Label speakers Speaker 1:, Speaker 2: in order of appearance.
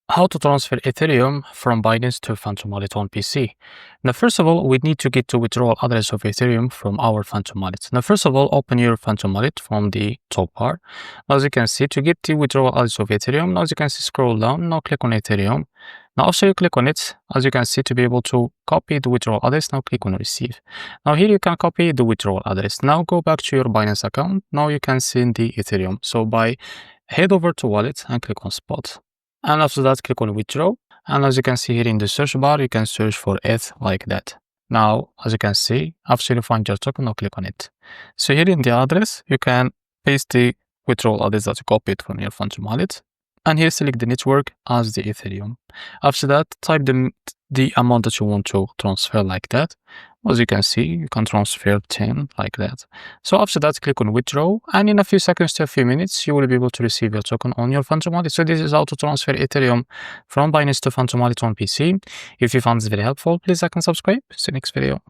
Speaker 1: How to transfer Ethereum from Binance to Phantom Wallet on PC. Now, first of all, we need to get to withdrawal address of Ethereum from our Phantom Wallet. Now, first of all, open your Phantom Wallet from the top bar. Now, as you can see, to get the withdrawal address of Ethereum, now as you can see, scroll down, now click on Ethereum. Now, after you click on it, as you can see, to be able to copy the withdrawal address, now click on receive. Now, here you can copy the withdrawal address. Now, go back to your Binance account. Now, you can send the Ethereum. So, head over to wallet and click on spot. And after that, click on withdraw. And as you can see here in the search bar, you can search for ETH like that. Now, as you can see, after you find your token, now click on it. So here in the address, you can paste the withdrawal address that you copied from your Phantom Wallet. And here select the network as the Ethereum. After that, type the amount that you want to transfer like that. As you can see, you can transfer 10 like that. So after that, click on withdraw, and in a few seconds to a few minutes, you will be able to receive your token on your Phantom Wallet. So this is how to transfer Ethereum from Binance to Phantom Wallet on PC. If you found this very helpful, please like and subscribe. See you next video.